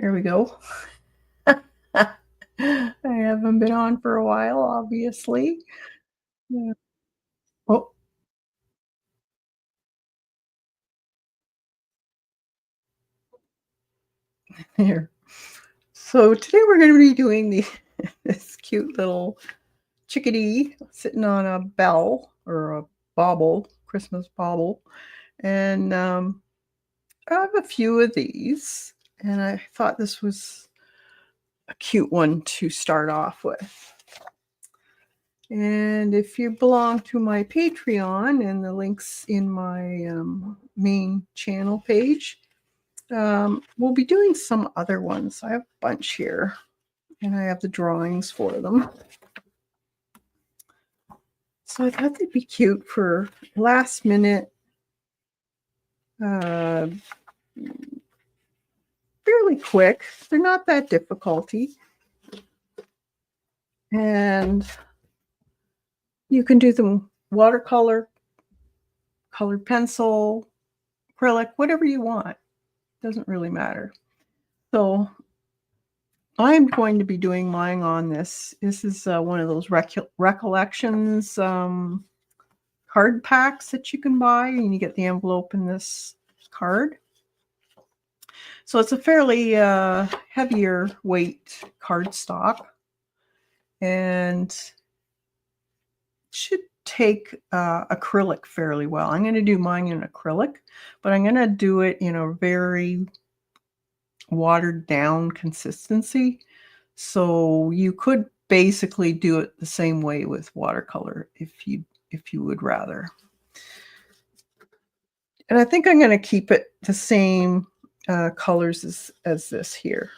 There we go. I haven't been on for a while, obviously. Yeah. Oh, here. So today we're going to be doing this cute little chickadee sitting on a bell or a bauble, Christmas bauble. And I have a few of these, and I thought this was a cute one to start off with. And if you belong to my Patreon, and the link's in my main channel page, we'll be doing some other ones. I have a bunch here, and I have the drawings for them. So I thought they'd be cute for last minute, uh, fairly quick. They're not that difficulty. And you can do them watercolor, colored pencil, acrylic, whatever you want. Doesn't really matter. So I'm going to be doing mine on this. This is one of those recollections card packs that you can buy, and you get the envelope in this card. So it's a fairly heavier weight cardstock, and should take acrylic fairly well. I'm going to do mine in acrylic, but I'm going to do it in a very watered down consistency. So you could basically do it the same way with watercolor if you would rather. And I think I'm going to keep it the same colors as this here.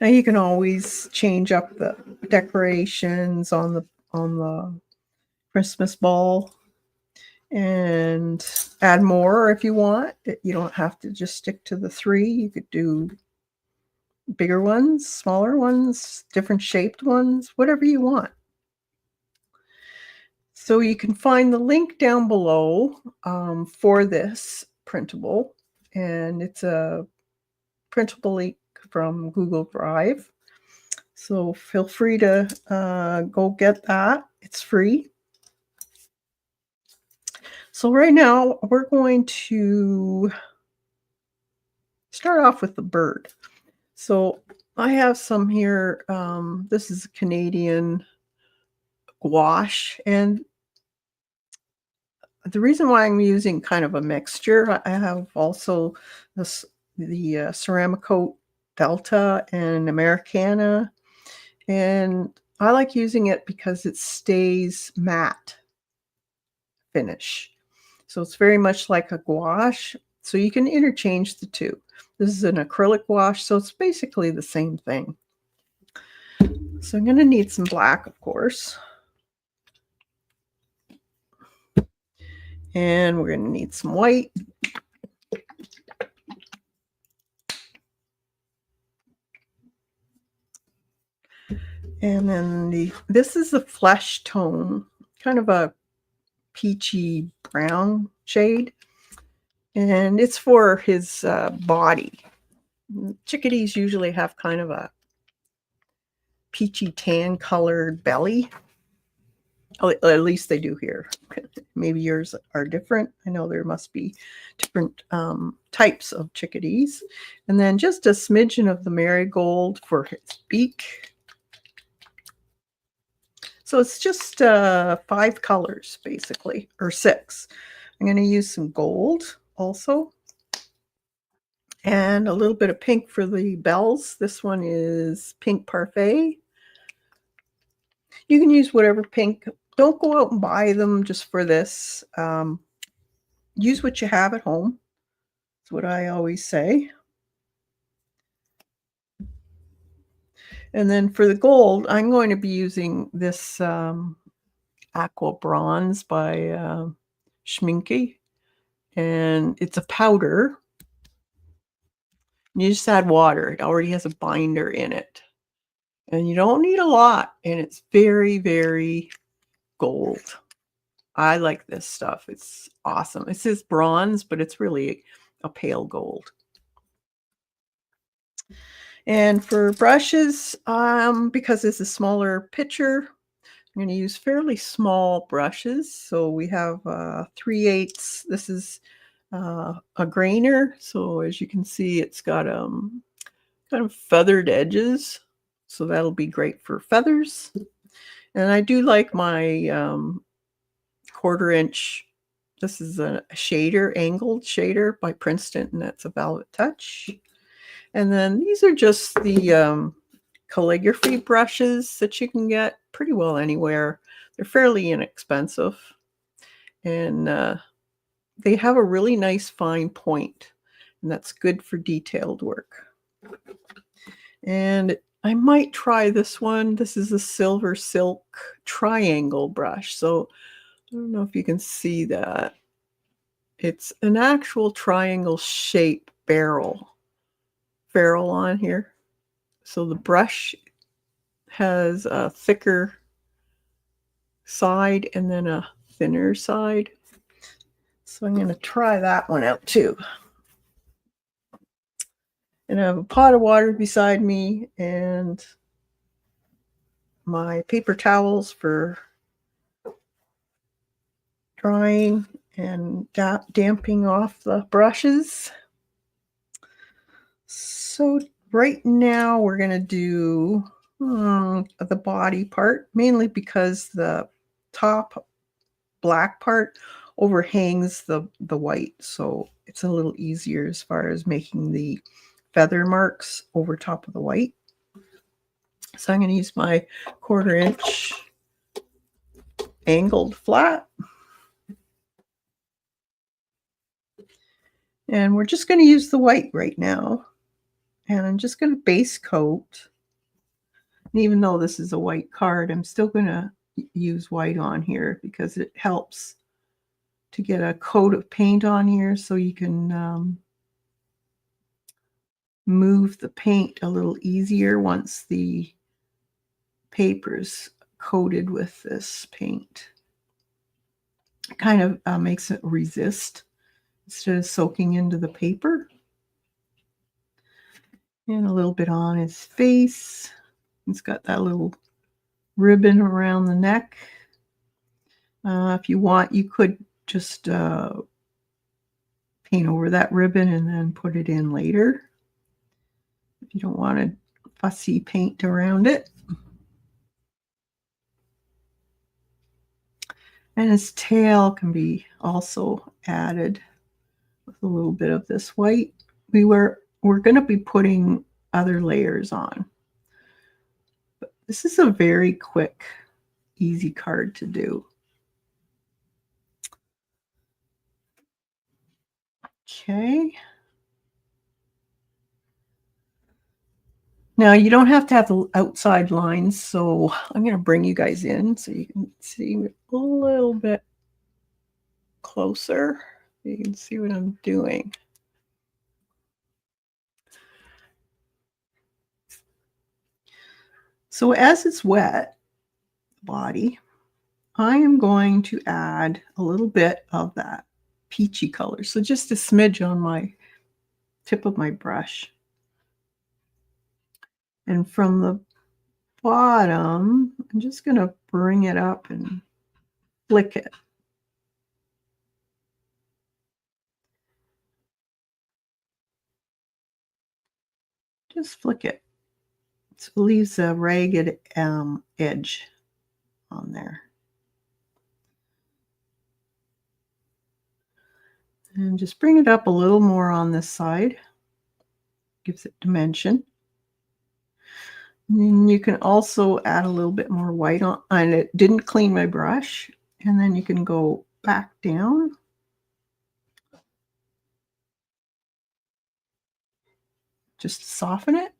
Now you can always change up the decorations on the Christmas ball and add more if you want. You don't have to just stick to the 3. You could do bigger ones, smaller ones, different shaped ones, whatever you want. So you can find the link down below for this printable, and it's a printable link from Google Drive. So feel free to go get that. It's free. So right now we're going to start off with the bird. So I have some here. This is a Canadian gouache, and the reason why I'm using kind of a mixture, I have also the Ceramicoat Delta and Americana, and I like using it because it stays matte finish. So it's very much like a gouache, so you can interchange the two. This is an acrylic gouache, so it's basically the same thing. So I'm going to need some black, of course. And we're going to need some white. And then this is a flesh tone, kind of a peachy brown shade. And it's for his body. Chickadees usually have kind of a peachy tan colored belly. At least they do here. Maybe yours are different. I know there must be different types of chickadees. And then just a smidgen of the marigold for his beak. So it's just 5 colors, basically, or 6. I'm going to use some gold also. And a little bit of pink for the bells. This one is Pink Parfait. You can use whatever pink. Don't go out and buy them just for this. Use what you have at home. That's what I always say. And then for the gold, I'm going to be using this Aqua Bronze by Schmincke. And it's a powder. You just add water. It already has a binder in it. And you don't need a lot. And it's very, very gold. I like this stuff. It's awesome. It says bronze, but it's really a pale gold. And for brushes, because it's a smaller picture, I'm going to use fairly small brushes. So we have 3/8. This is a grainer. So as you can see, it's got kind of feathered edges. So that'll be great for feathers. And I do like my 1/4 inch. This is a shader, angled shader by Princeton, and that's a Velvet Touch. And then these are just the calligraphy brushes that you can get pretty well anywhere. They're fairly inexpensive, and they have a really nice fine point, and that's good for detailed work. And I might try this one. This is a Silver Silk triangle brush. So I don't know if you can see that. It's an actual triangle shape ferrule on here. So the brush has a thicker side and then a thinner side. So I'm going to try that one out too. And I have a pot of water beside me and my paper towels for drying and damping off the brushes. So right now we're going to do the body part, mainly because the top black part overhangs the white, so it's a little easier as far as making the feather marks over top of the white. So I'm going to use my 1/4 inch angled flat, and we're just going to use the white right now, and I'm just going to base coat. And even though this is a white card, I'm still going to use white on here because it helps to get a coat of paint on here so you can move the paint a little easier once the paper's coated with this paint. It kind of makes it resist instead of soaking into the paper. And a little bit on his face. He's got that little ribbon around the neck. If you want, you could just paint over that ribbon and then put it in later if you don't want a fussy paint around it. And his tail can be also added with a little bit of this white. We're going to be putting other layers on. But this is a very quick, easy card to do. Okay. Now you don't have to have the outside lines, so I'm going to bring you guys in so you can see a little bit closer. You can see what I'm doing. So as it's wet, body, I am going to add a little bit of that peachy color. So just a smidge on my tip of my brush. And from the bottom, I'm just going to bring it up and flick it. Just flick it. So it leaves a ragged edge on there. And just bring it up a little more on this side. Gives it dimension. And then you can also add a little bit more white on. And it didn't clean my brush. And then you can go back down. Just soften it.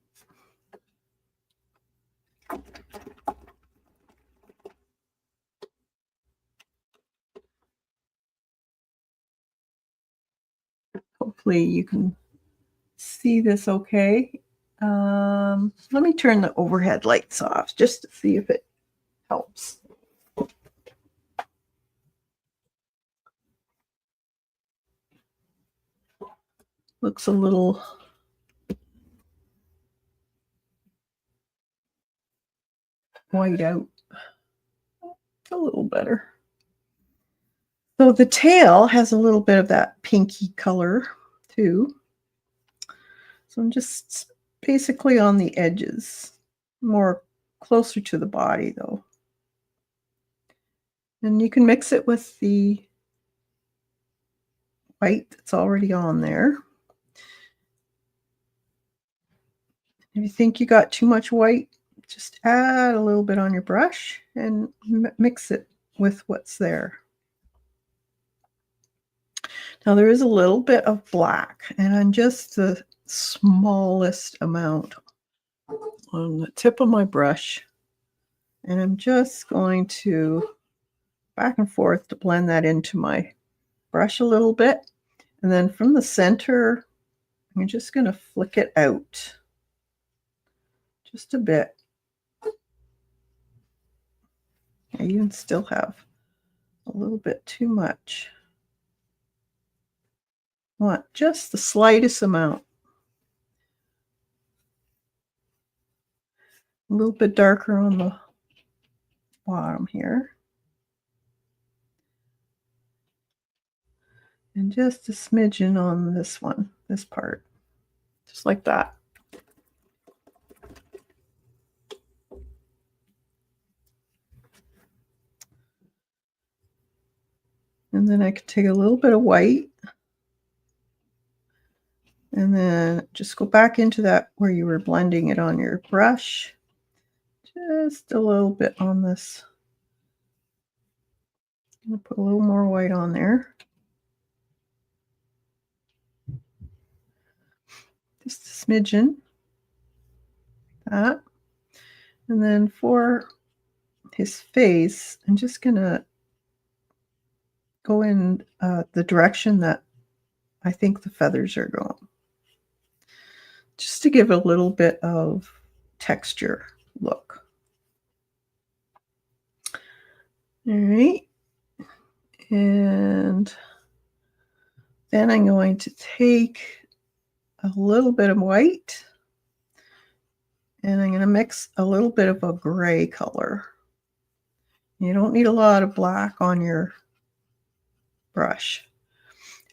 Hopefully you can see this okay. Let me turn the overhead lights off just to see if it helps. Looks a little white out. It's a little better. So the tail has a little bit of that pinky color too. So I'm just basically on the edges, more closer to the body though. And you can mix it with the white that's already on there. If you think you got too much white, just add a little bit on your brush and mix it with what's there. Now there is a little bit of black, and on just the smallest amount on the tip of my brush, and I'm just going to back and forth to blend that into my brush a little bit, and then from the center I'm just going to flick it out just a bit. I even still have a little bit too much. I want just the slightest amount. A little bit darker on the bottom here. And just a smidgen on this one, this part. Just like that. And then I could take a little bit of white and then just go back into that where you were blending it on your brush. Just a little bit on this. I'm going to put a little more white on there. Just a smidgen. That. And then for his face, I'm just going to go in the direction that I think the feathers are going. Just to give a little bit of texture look. All right. And then I'm going to take a little bit of white and I'm going to mix a little bit of a gray color. You don't need a lot of black on your brush.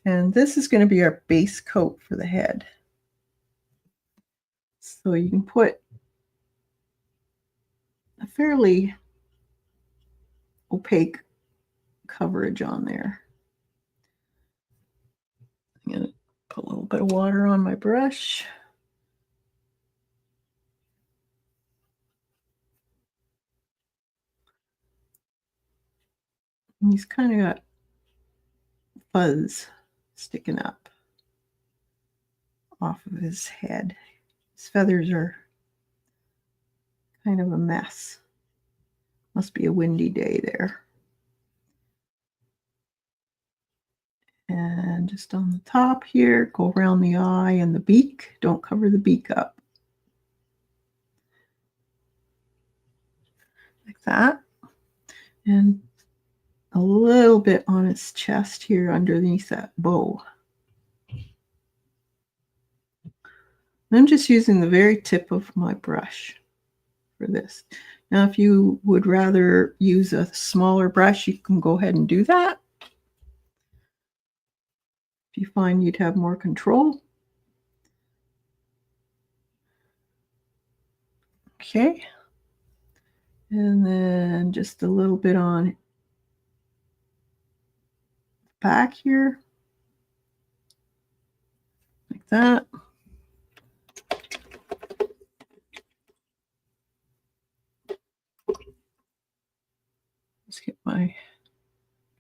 And this is going to be our base coat for the head. So you can put a fairly opaque coverage on there. I'm going to put a little bit of water on my brush. And he's kind of got fuzz sticking up off of his head. His feathers are kind of a mess. Must be a windy day there. And just on the top here, go around the eye and the beak. Don't cover the beak up. Like that. And a little bit on his chest here underneath that bow. I'm just using the very tip of my brush for this. Now, if you would rather use a smaller brush, you can go ahead and do that. If you find you'd have more control. Okay. And then just a little bit on back here. Like that. Let's get my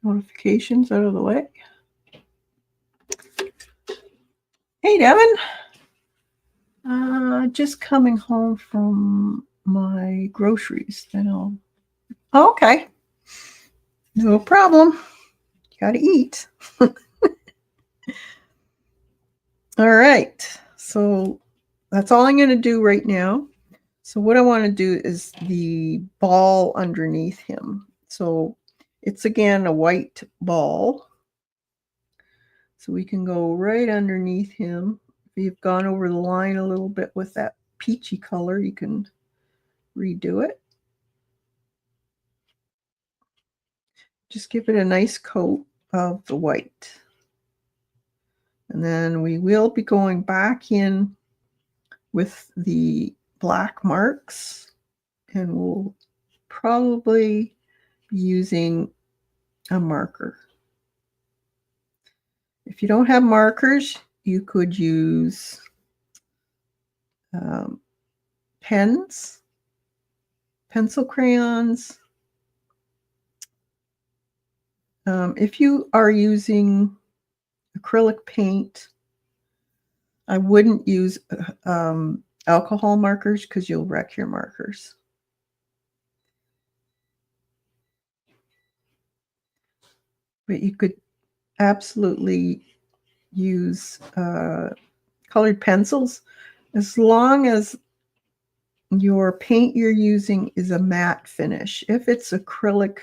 notifications out of the way. Hey, Devin. Just coming home from my groceries. Then I'll. Oh, okay. No problem. You got to eat. All right. So that's all I'm going to do right now. So what I want to do is the ball underneath him. So it's again a white ball. So we can go right underneath him. If you've gone over the line a little bit with that peachy color, you can redo it. Just give it a nice coat of the white. And then we will be going back in with the black marks, and we'll probably be using a marker. If you don't have markers, you could use pens, pencil crayons. If you are using acrylic paint, I wouldn't use alcohol markers because you'll wreck your markers. But you could absolutely use colored pencils as long as your paint you're using is a matte finish. If it's acrylic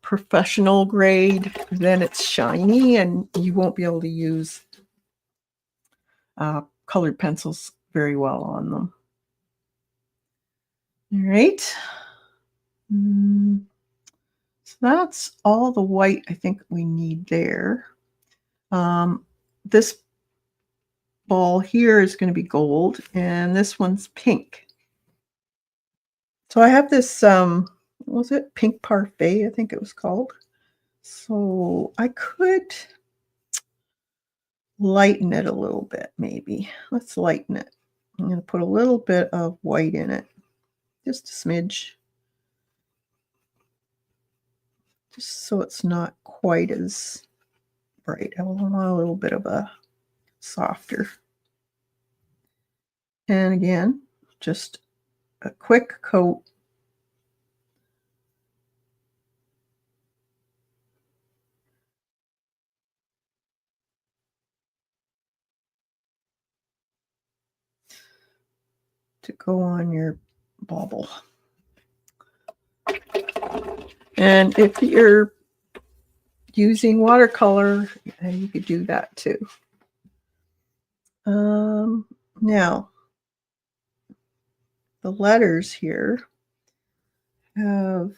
professional grade, then it's shiny and you won't be able to use colored pencils very well on them. All right. So that's all the white I think we need there. This ball here is going to be gold, and this one's pink. So I have this, what was it? Pink Parfait, I think it was called. So I could lighten it a little bit, maybe. Let's lighten it. I'm going to put a little bit of white in it, just a smidge. Just so it's not quite as bright. I want a little bit of a softer. And again, just a quick coat. To go on your bauble. And if you're using watercolor, you could do that too. Now, the letters here have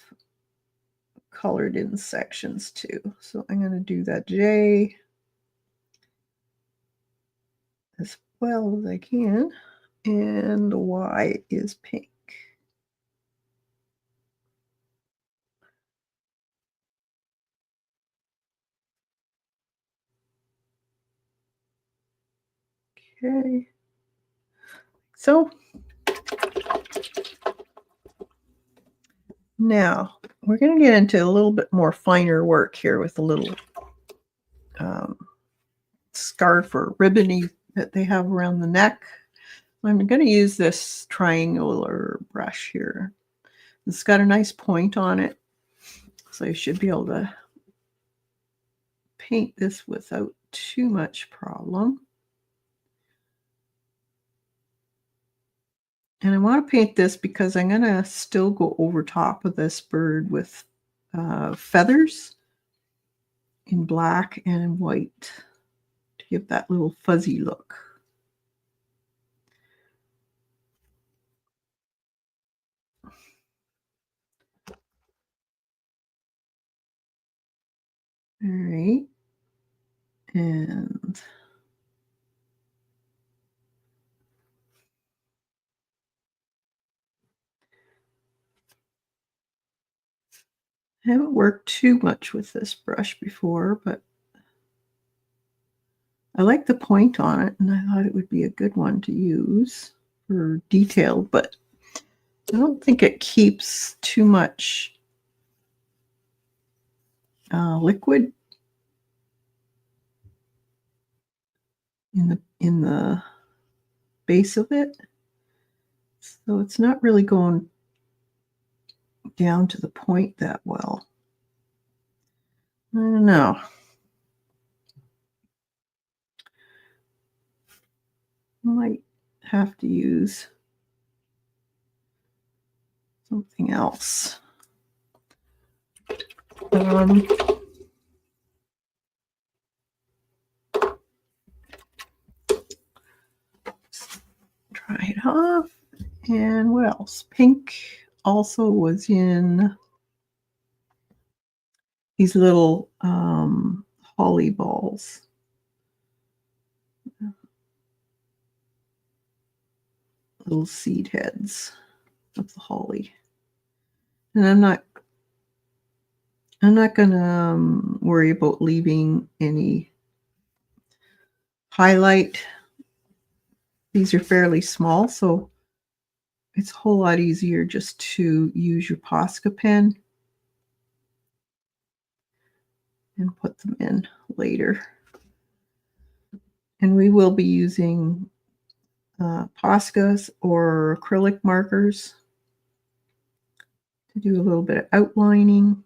colored in sections too. So I'm going to do that J as well as I can. And the Y is pink. Okay. So now we're going to get into a little bit more finer work here with a little scarf or ribbony that they have around the neck. I'm going to use this triangular brush here. It's got a nice point on it, so you should be able to paint this without too much problem. And I want to paint this because I'm going to still go over top of this bird with feathers in black and in white to give that little fuzzy look. All right. And I haven't worked too much with this brush before, but I like the point on it, and I thought it would be a good one to use for detail, but I don't think it keeps too much liquid in the base of it. So it's not really going down to the point that well. I don't know. I might have to use something else. Dry it off. And what else? Pink also was in these little holly balls. Little seed heads of the holly. And I'm not gonna worry about leaving any highlight. These are fairly small, so it's a whole lot easier just to use your Posca pen and put them in later. And we will be using Poscas or acrylic markers to do a little bit of outlining.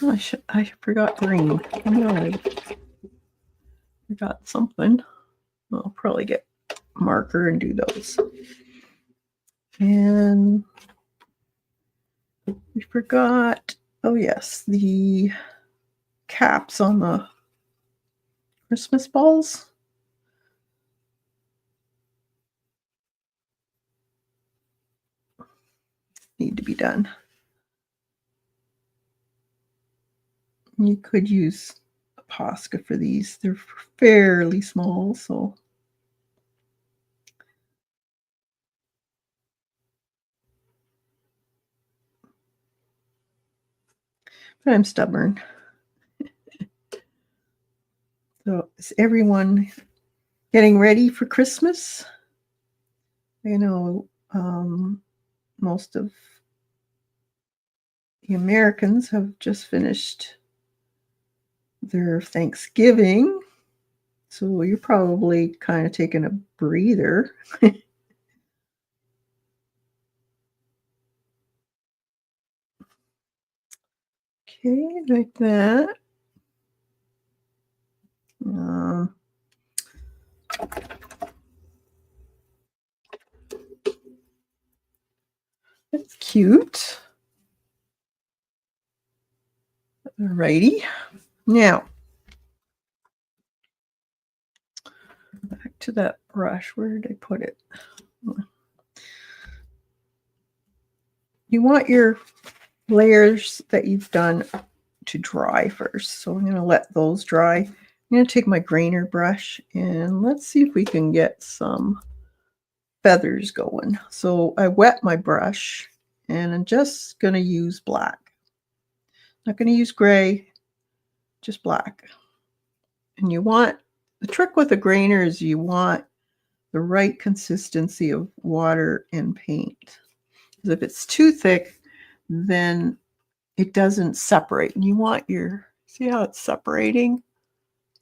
Oh, I forgot green. I know I forgot something. I'll probably get a marker and do those. And we forgot, oh yes, the caps on the Christmas balls. Need to be done. You could use a Posca for these. They're fairly small, so. But I'm stubborn. So is everyone getting ready for Christmas? I know most of the Americans have just finished their Thanksgiving. So you're probably kind of taking a breather. Okay, like that. That's cute. Alrighty. Now, back to that brush. Where did I put it? You want your layers that you've done to dry first. So I'm going to let those dry. I'm going to take my grainer brush and let's see if we can get some feathers going. So I wet my brush and I'm just going to use black. Not going to use gray, just black. And you want, the trick with a grainer is you want the right consistency of water and paint. Because if it's too thick, then it doesn't separate. And you want your, see how it's separating?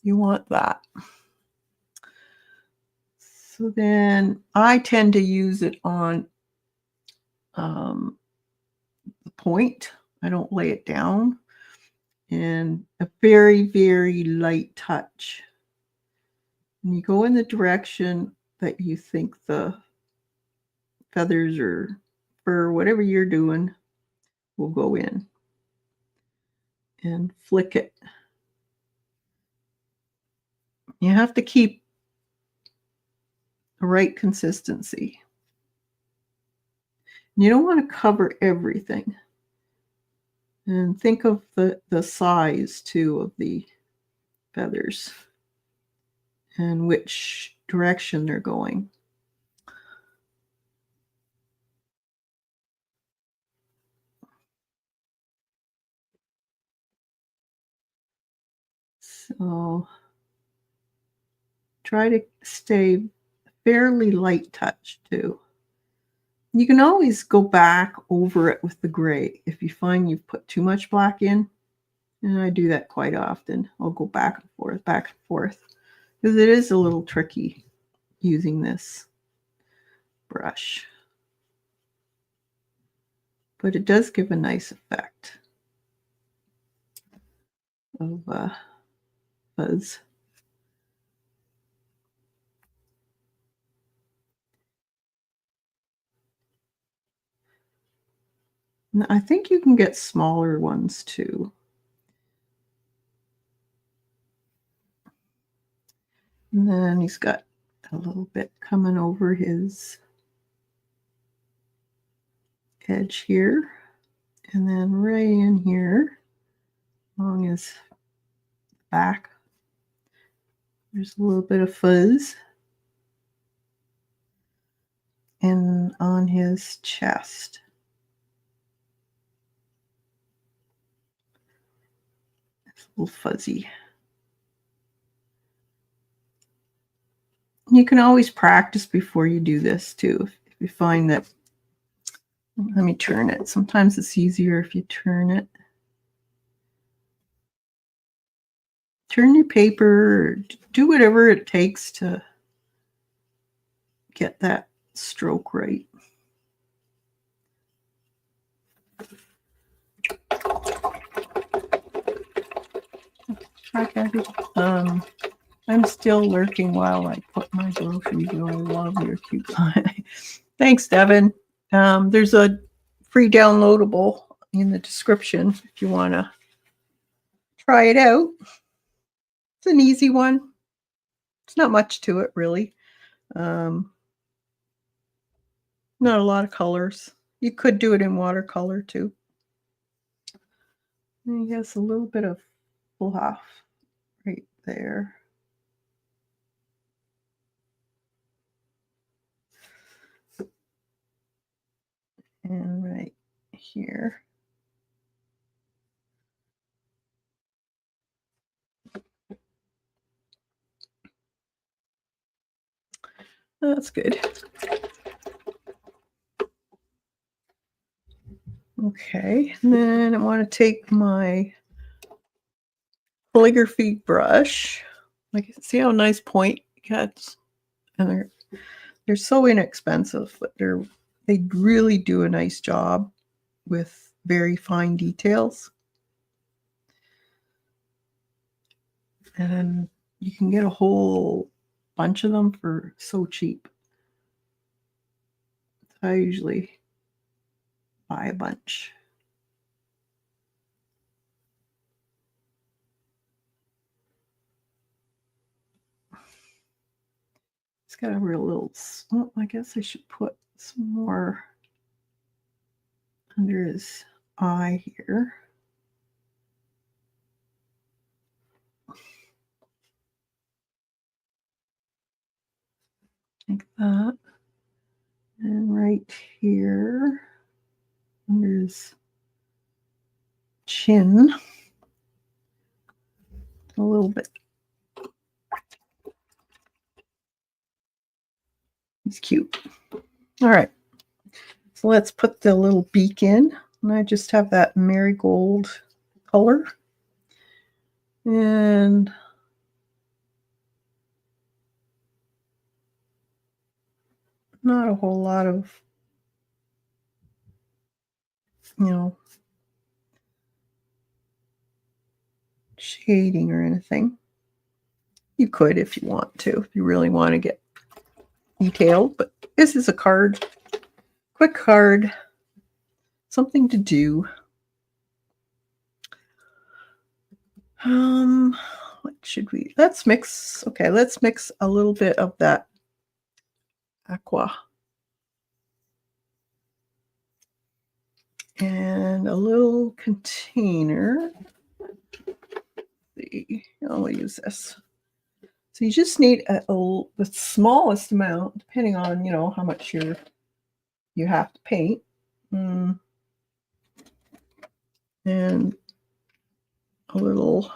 You want that. So then I tend to use it on the point. I don't lay it down. And a very, very light touch. And you go in the direction that you think the feathers or fur, whatever you're doing, will go in. And flick it. You have to keep the right consistency. You don't want to cover everything. And think of the size, too, of the feathers and which direction they're going. So try to stay fairly light touch, too. You can always go back over it with the gray if you find you've put too much black in. And I do that quite often. I'll go back and forth, because it is a little tricky using this brush. But it does give a nice effect of fuzz. And I think you can get smaller ones too. And then he's got a little bit coming over his edge here, and then right in here along his back, there's a little bit of fuzz, and on his chest. It's a little fuzzy. You can always practice before you do this too. If you find that, let me turn it. Sometimes it's easier if you turn it. Turn your paper, do whatever it takes to get that stroke right. Hi, Kathy. I'm still lurking while I put my groceries away. I love your cute sign. Thanks, Devin. There's a free downloadable in the description if you want to try it out. It's an easy one. It's not much to it, really. Not a lot of colors. You could do it in watercolor, too. And he has a little bit of fluff right there. And right here. That's good. Okay, and then I want to take my calligraphy brush. Like, see how nice point it gets? And they're so inexpensive, but they really do a nice job with very fine details. And you can get a whole bunch of them for so cheap. I usually buy a bunch. It's got a real little, well, I guess I should put some more under his eye here. Like that. And right here under his chin, a little bit. He's cute. All right. So let's put the little beak in. And I just have that marigold color. And not a whole lot of, shading or anything. You could if you want to, if you really want to get detailed, but this is a card, quick card, something to do. What should we, let's mix a little bit of that aqua and a little container. I'll use this. So you just need the smallest amount, depending on how much you have to paint, and a little.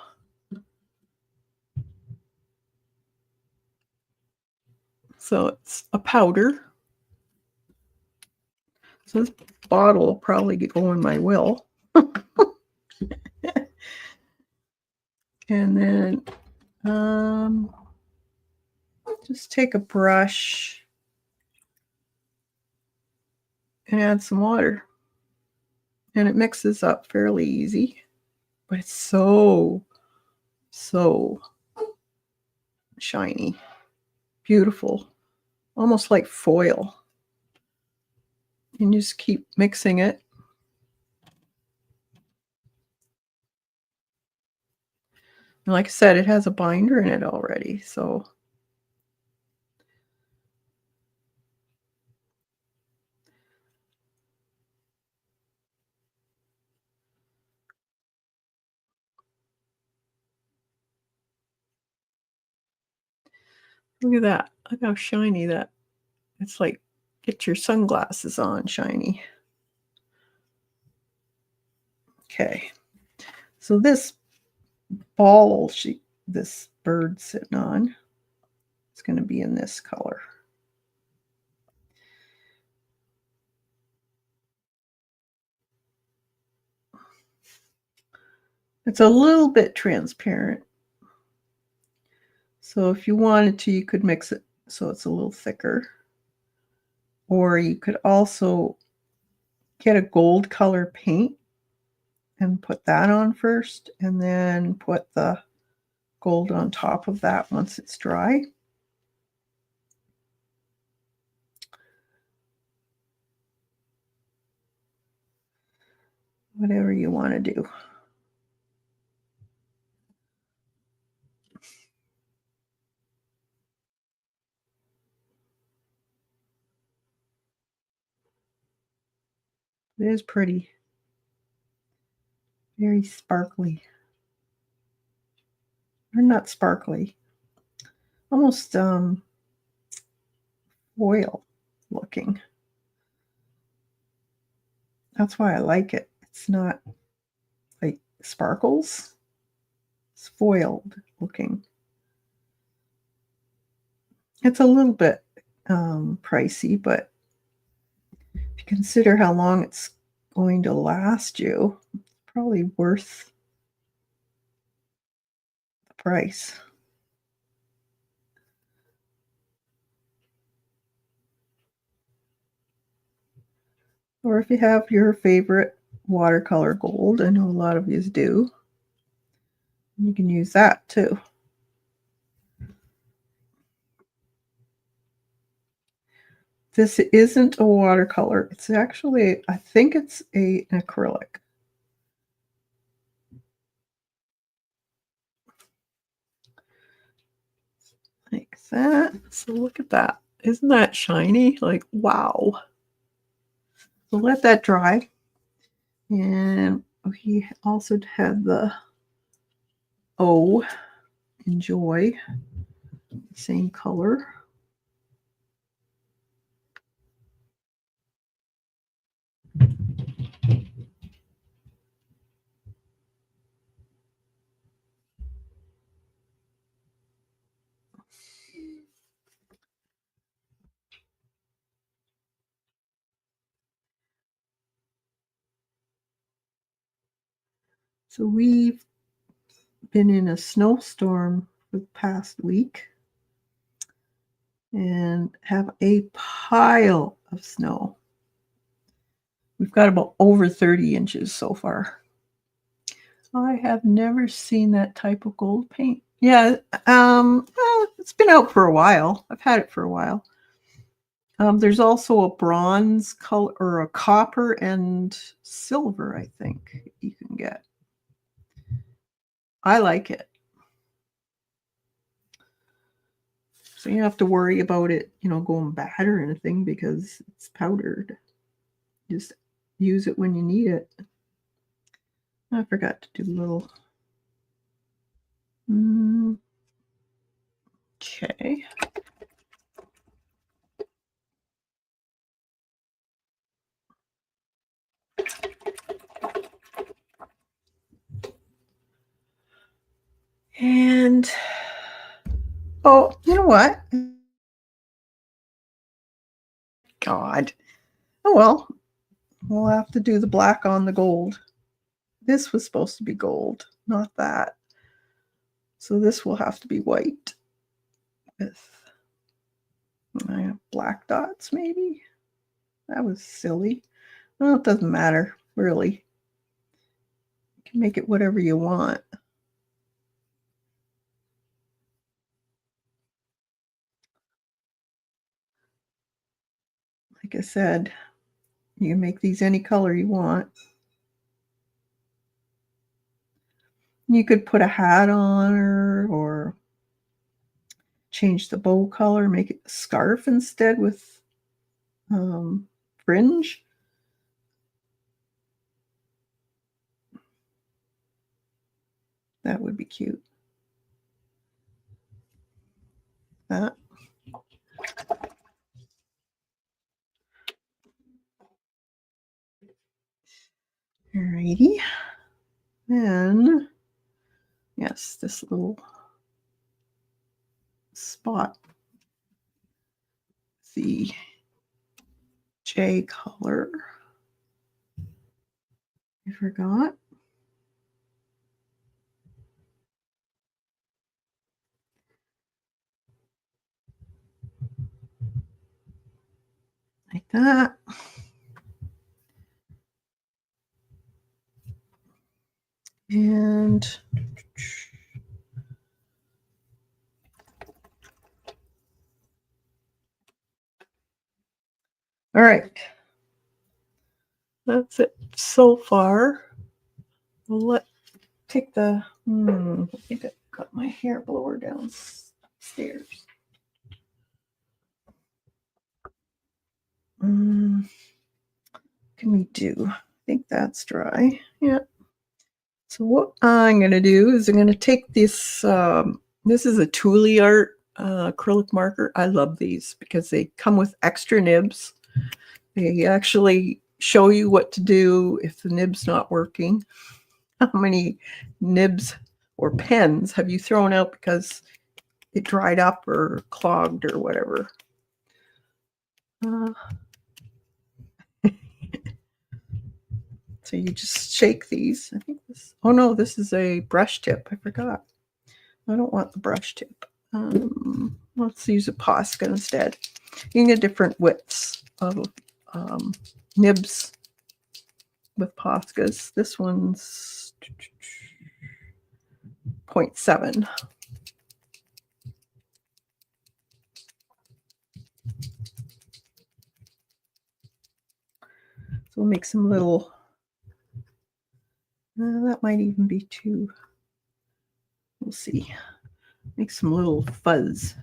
So it's a powder. So this bottle will probably go in my will. And then just take a brush and add some water. And it mixes up fairly easy. But it's so shiny. Beautiful. Almost like foil. And you just keep mixing it. And like I said, it has a binder in it already. So Look at that. Look how shiny that. It's like get your sunglasses on shiny. Okay. So this ball this bird sitting on is going to be in this color. It's a little bit transparent. So if you wanted to, you could mix it so it's a little thicker. Or you could also get a gold color paint and put that on first, and then put the gold on top of that once it's dry. Whatever you want to do. It is pretty. Very sparkly. Or not sparkly. Almost foil looking. That's why I like it. It's not like sparkles. It's foiled looking. It's a little bit pricey, but if you consider how long it's going to last you, it's probably worth the price. Or if you have your favorite watercolor gold, I know a lot of you do, you can use that too. This isn't a watercolor. It's actually, I think it's an acrylic. Like that. So look at that. Isn't that shiny? Like, wow. So let that dry. And we also had the O, enjoy, same color. So we've been in a snowstorm for the past week and have a pile of snow. We've got about over 30 inches so far. I have never seen that type of gold paint. Yeah, well, it's been out for a while. I've had it for a while. There's also a bronze color or a copper and silver, I think you can get. I like it. So you don't have to worry about it, going bad or anything because it's powdered. Just use it when you need it. I forgot to do a little. Okay. And, oh, you know what? God. Oh, well, we'll have to do the black on the gold. This was supposed to be gold, not that. So this will have to be white with black dots, maybe. That was silly. Well, it doesn't matter, really. You can make it whatever you want. Like I said, you can make these any color you want. You could put a hat on her or change the bow color, make it a scarf instead with fringe. That would be cute. That. Alrighty. Then, yes, this little spot, the J color. I forgot. Like that. And all right. That's it so far. We'll take the, I think I got my hair blower downstairs. Can we do? I think that's dry. Yeah. So what I'm going to do is I'm going to take this, this is a Thule Art acrylic marker. I love these because they come with extra nibs. They actually show you what to do if the nib's not working. How many nibs or pens have you thrown out because it dried up or clogged or whatever? So you just shake these. I think this, oh no, this is a brush tip. I forgot. I don't want the brush tip. Let's use a Posca instead. You can get different widths of nibs with Poscas. This one's 0.7. So we'll make some little, that might even be too, we'll see. Make some little fuzz.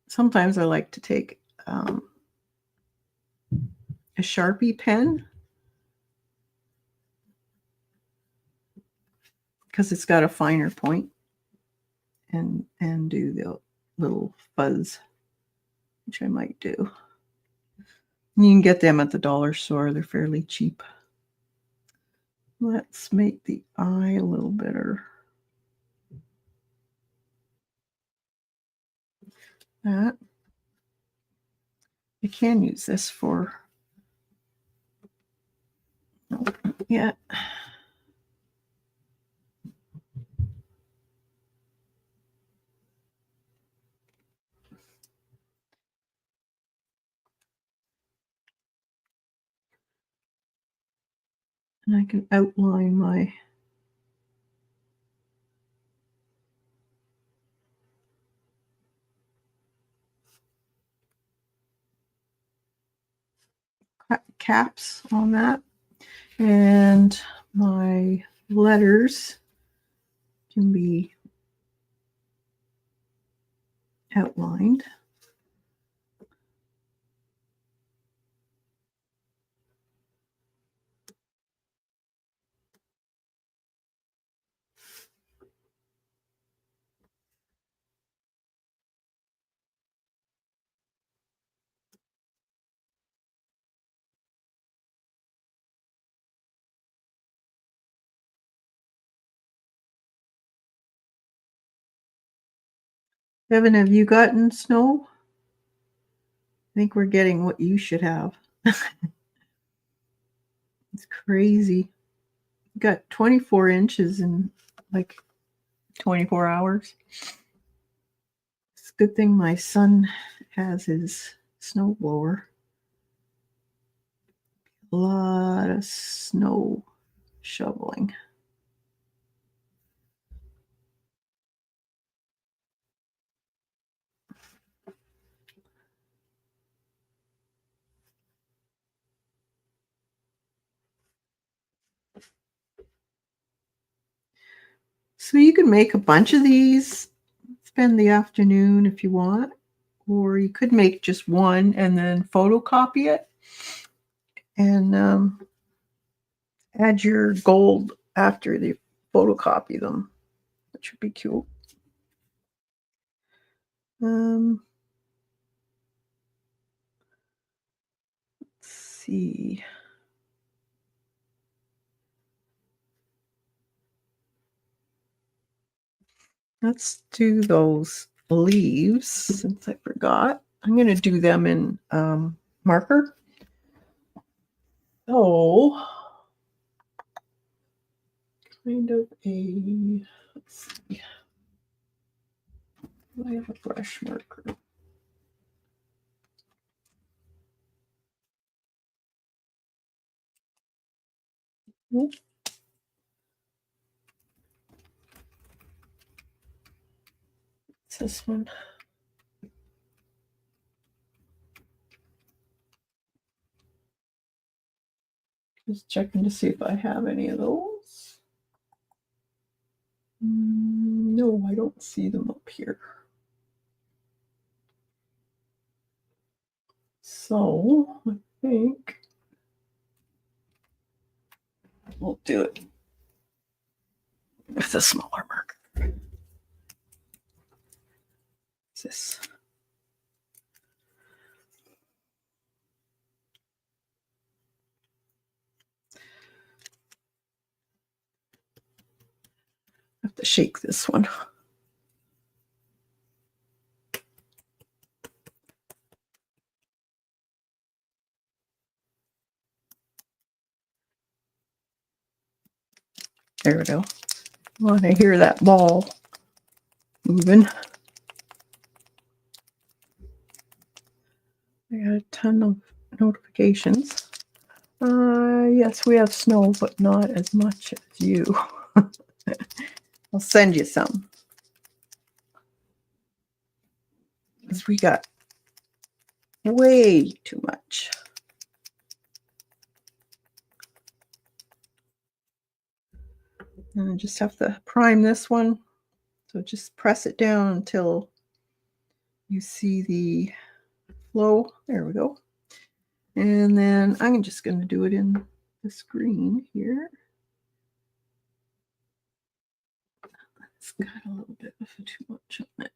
Sometimes I like to take a Sharpie pen because it's got a finer point, and do the little fuzz, which I might do. You can get them at the dollar store. They're fairly cheap. Let's make the eye a little better. That. I can use this for, no, yeah. And I can outline my caps on that. And my letters can be outlined. Evan, have you gotten snow? I think we're getting what you should have. It's crazy. Got 24 inches in like 24 hours. It's a good thing my son has his snowblower. A lot of snow shoveling. So you can make a bunch of these, spend the afternoon if you want, or you could make just one and then photocopy it and add your gold after they photocopy them, which would be cool. see. Let's do those leaves since I forgot. I'm going to do them in marker. So, kind of a, let's see. Do I have a brush marker? Nope. It's this one. Just checking to see if I have any of those. No, I don't see them up here. So I think we'll do it with a smaller marker. What's this? I have to shake this one. There we go. I want to hear that ball moving. I got a ton of notifications. Yes, we have snow, but not as much as you. I'll send you some. Because we got way too much. And I just have to prime this one. So just press it down until you see the flow. There we go. And then I'm just going to do it in the screen here. It's got a little bit of too much on it.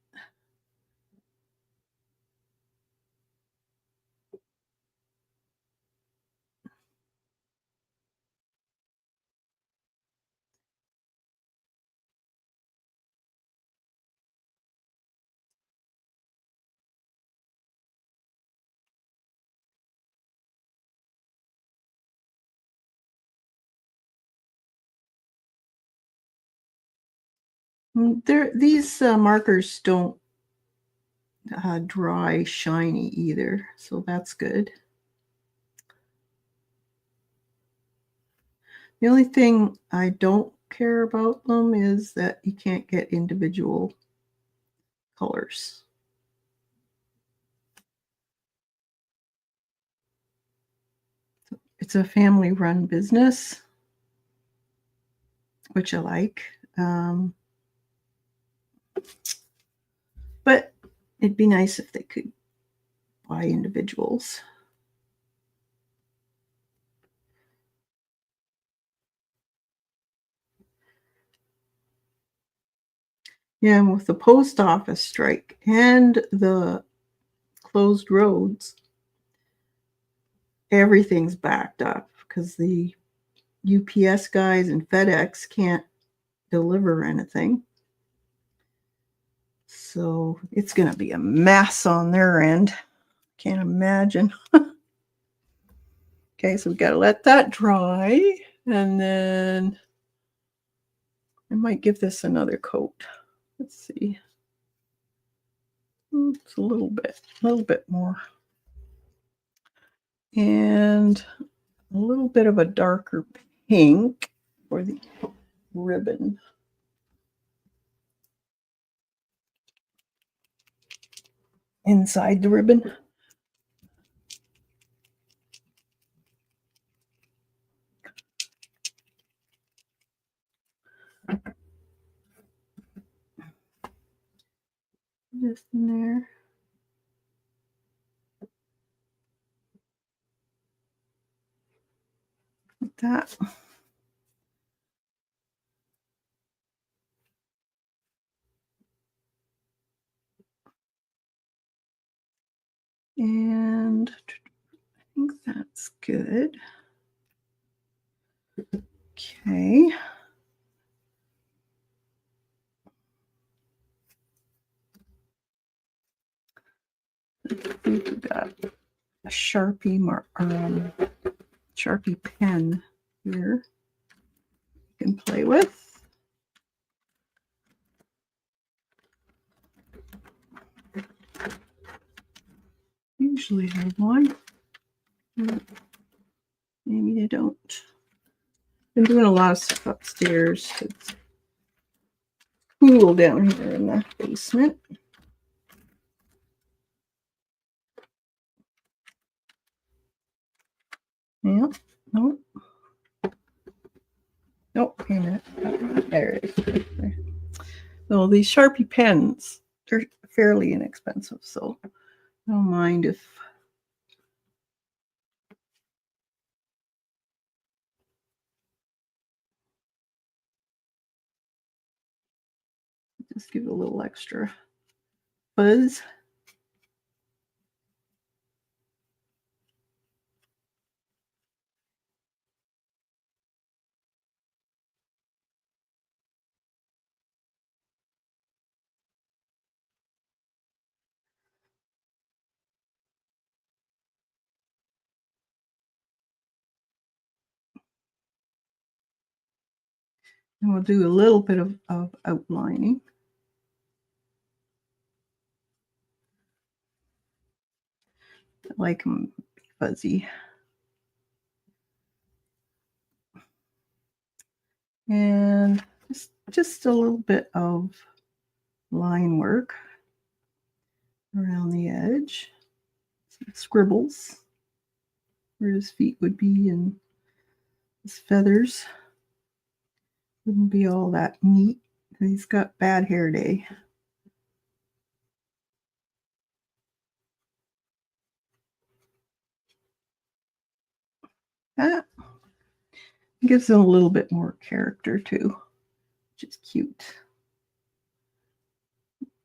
These markers don't dry shiny either, so that's good. The only thing I don't care about them is that you can't get individual colors. It's a family-run business, which I like. But it'd be nice if they could buy individuals. Yeah, and with the post office strike and the closed roads, everything's backed up because the UPS guys and FedEx can't deliver anything. So it's going to be a mess on their end. Can't imagine. Okay, so we got to let that dry. And then I might give this another coat. Let's see. It's a little bit more. And a little bit of a darker pink for the ribbon. Inside the ribbon. Just in there. Like that. And think that's good. Okay. We've got a Sharpie Sharpie pen here you can play with. Usually have one. Maybe I don't. Been doing a lot of stuff upstairs. It's cool down here in the basement. Yeah. Nope. Nope. Wait a minute. There it is. So these Sharpie pens, they're fairly inexpensive, so I don't mind if just give it a little extra buzz. And we'll do a little bit of outlining. I like them fuzzy. And just a little bit of line work around the edge. Some scribbles where his feet would be and his feathers wouldn't be all that neat. He's got bad hair day. That gives him a little bit more character too, which is cute.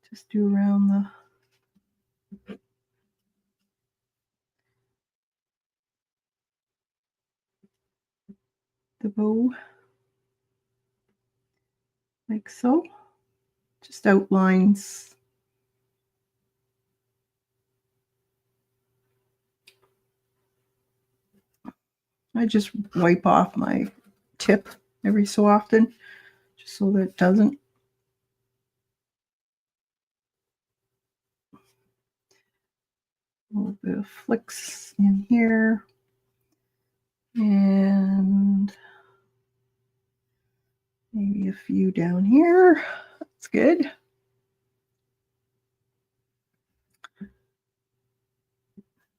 Just do around the bow, like so. Just outlines. I just wipe off my tip every so often, just so that it doesn't. A little bit of flicks in here. And maybe a few down here. That's good.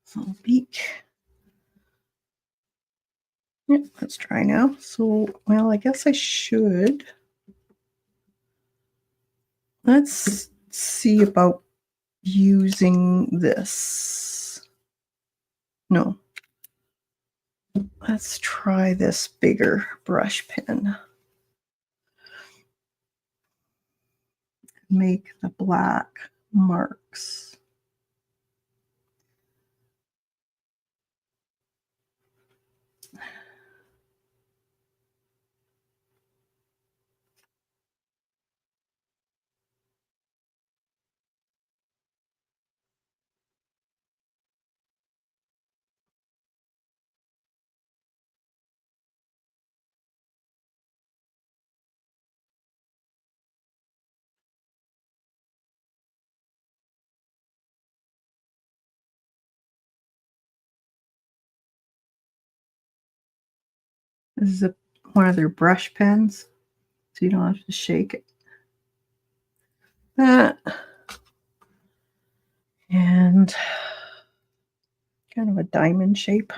So beak. Yep, let's try now. So, well, I guess I should. Let's see about using this. No. Let's try this bigger brush pen. Make the black marks. This is one of their brush pens, so you don't have to shake it. That. And kind of a diamond shape.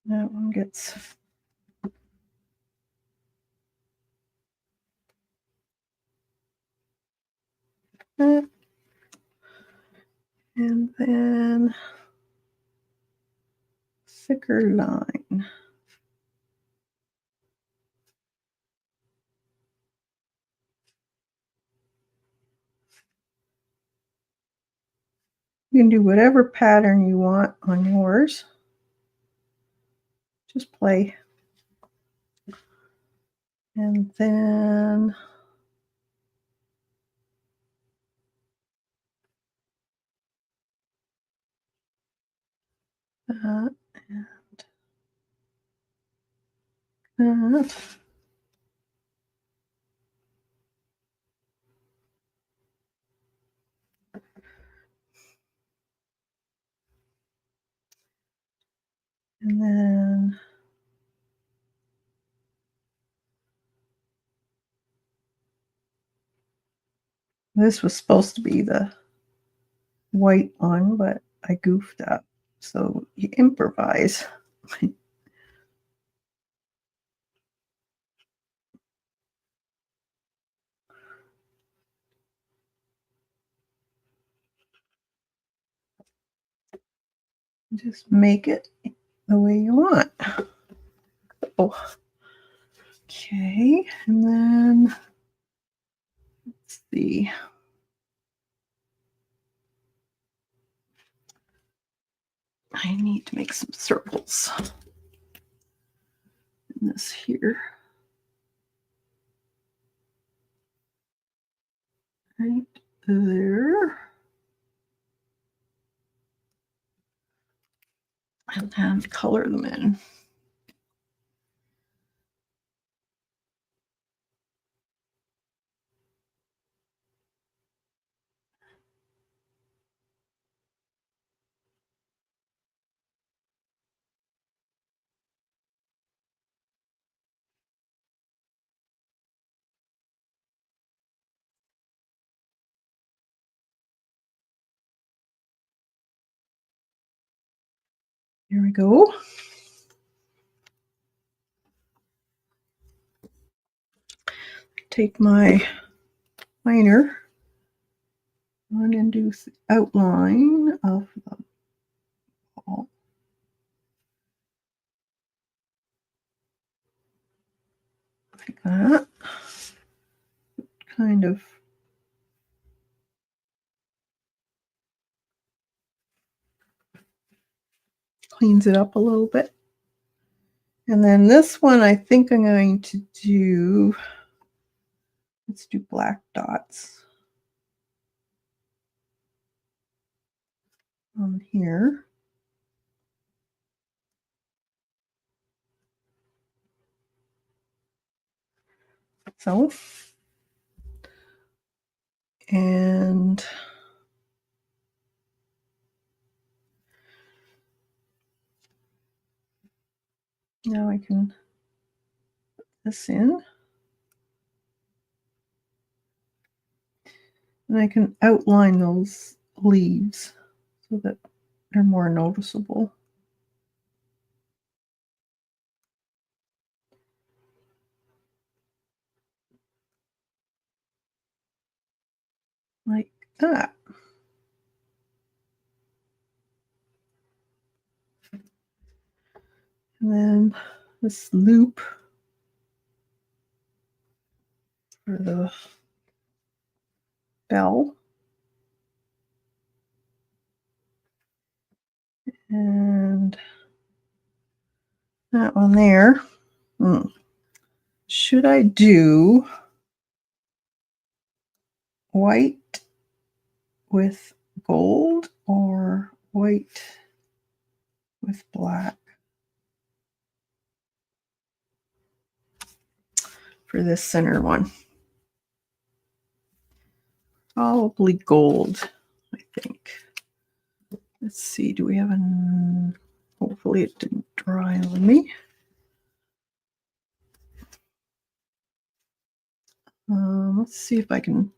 That one gets that. And then thicker line. You can do whatever pattern you want on yours. Just play. And then that and that. And then this was supposed to be the white one, but I goofed up. So you improvise. Just make it the way you want. Oh, okay. And then let's see. I need to make some circles in this here. Right there. And then color them in. Here we go. Take my liner and do the outline of the ball. Like that. Kind of cleans it up a little bit. And then this one, I think I'm going to do, let's do black dots on here. So, and now I can put this in. And I can outline those leaves so that they're more noticeable. Like that. And then this loop for the bell. And that one there. Should I do white with gold or white with black for this center one? Probably gold, I think. Let's see, do we have an... Hopefully it didn't dry on me. Let's see if I can...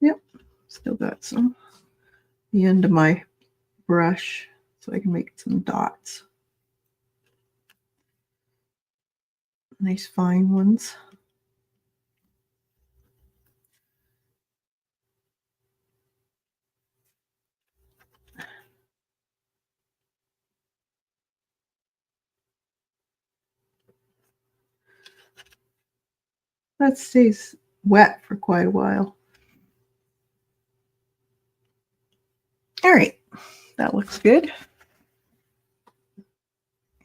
Yep, still got some. The end of my brush so I can make some dots. Nice fine ones. That stays wet for quite a while. All right, that looks good.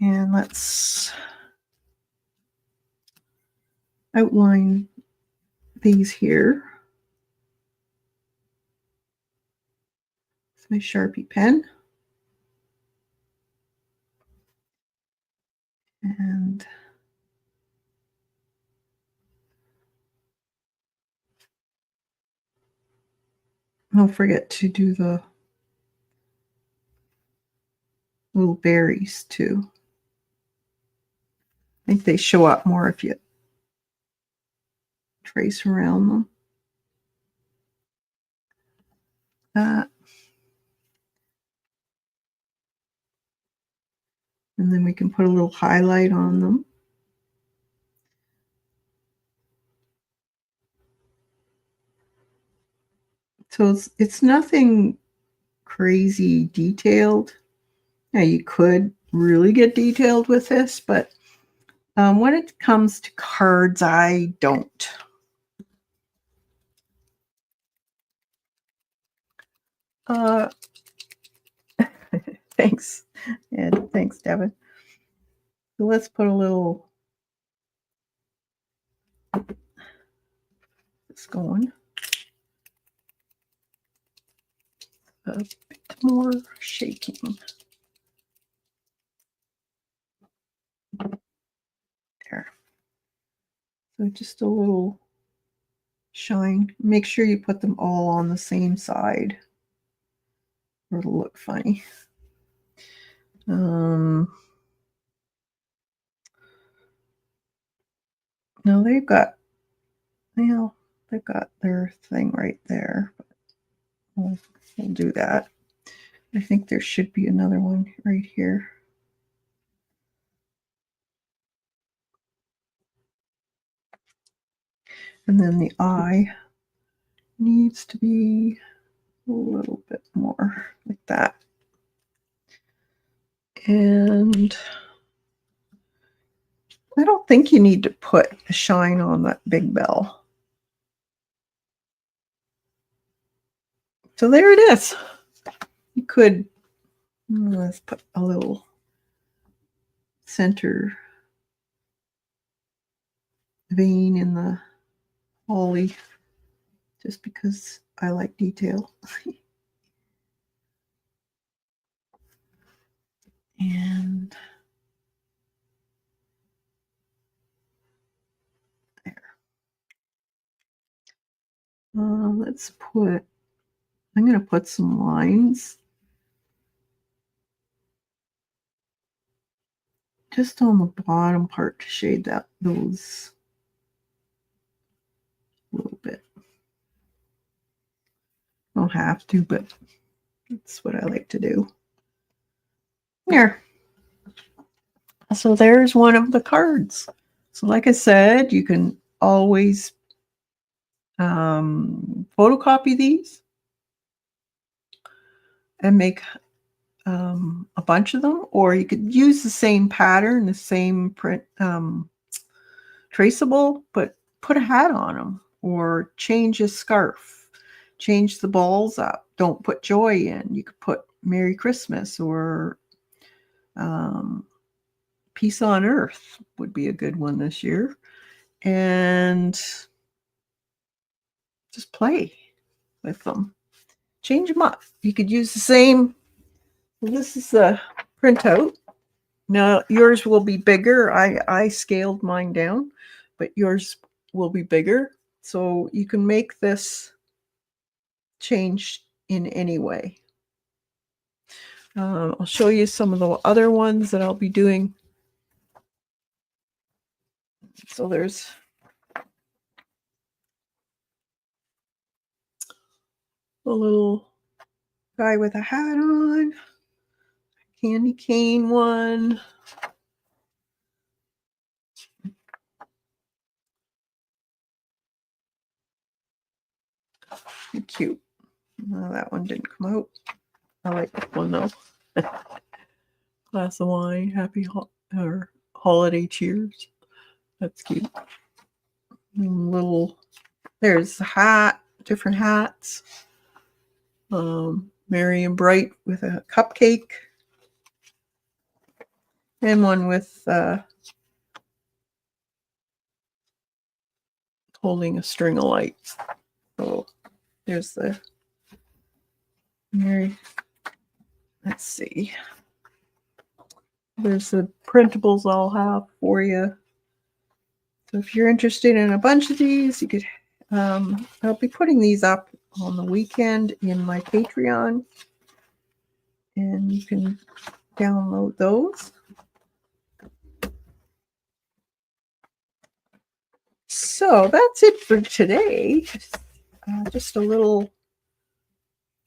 And let's outline these here. It's my Sharpie pen. And don't forget to do the little berries too. I think they show up more if you trace around them. That. And then we can put a little highlight on them. So it's nothing crazy detailed. Now you could really get detailed with this, but when it comes to cards, I don't. Thanks, Ed. Thanks, Devin. So let's put a little this going. A bit more shaking. There. So just a little shine. Make sure you put them all on the same side, or it'll look funny. No, they've got their thing right there. We'll do that. I think there should be another one right here. And then the eye needs to be a little bit more like that. And I don't think you need to put a shine on that big bell. So there it is. You could, let's put a little center vein in the holly just because I like detail. And there. Let's put, I'm going to put some lines just on the bottom part to shade that those a little bit. Don't have to, but that's what I like to do. There. So there's one of the cards. So like I said, you can always photocopy these and make a bunch of them, or you could use the same pattern, the same print, traceable, but put a hat on them, or change a scarf, change the balls up. Don't put joy in. You could put Merry Christmas, or Peace on Earth would be a good one this year. And just play with them. Change them up. You could use the same. Well, this is a printout. Now yours will be bigger. I scaled mine down, but yours will be bigger. So you can make this change in any way. I'll show you some of the other ones that I'll be doing. So there's a little guy with a hat on, candy cane one. Cute. No, that one didn't come out. I like that one though. Glass of wine, happy or holiday cheers. That's cute. Little, there's a hat, different hats. Merry and bright with a cupcake. And one with holding a string of lights. So there's the Merry. Let's see. There's the printables I'll have for you. So if you're interested in a bunch of these, you could. I'll be putting these up on the weekend in my Patreon, and you can download those. So that's it for today. Just a little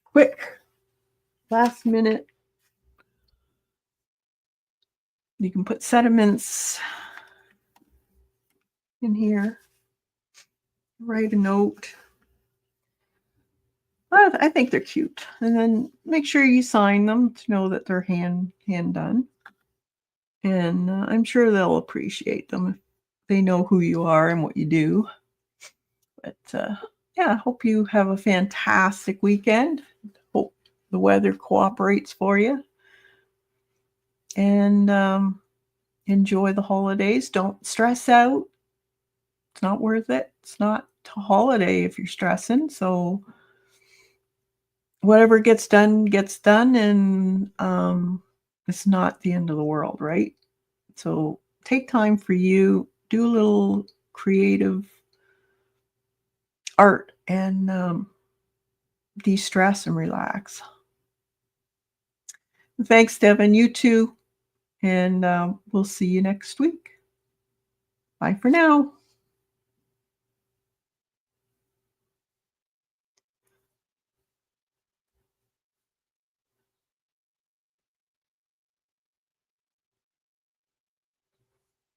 quick last minute. You can put sentiments in here. Write a note. I think they're cute. And then make sure you sign them to know that they're hand done. And I'm sure they'll appreciate them if they know who you are and what you do. But yeah, I hope you have a fantastic weekend. Hope the weather cooperates for you. And enjoy the holidays. Don't stress out. It's not worth it. It's not a holiday if you're stressing. So whatever gets done, and it's not the end of the world, right? So take time for you, do a little creative art, and de-stress and relax. Thanks, Devin. You too. And we'll see you next week. Bye for now.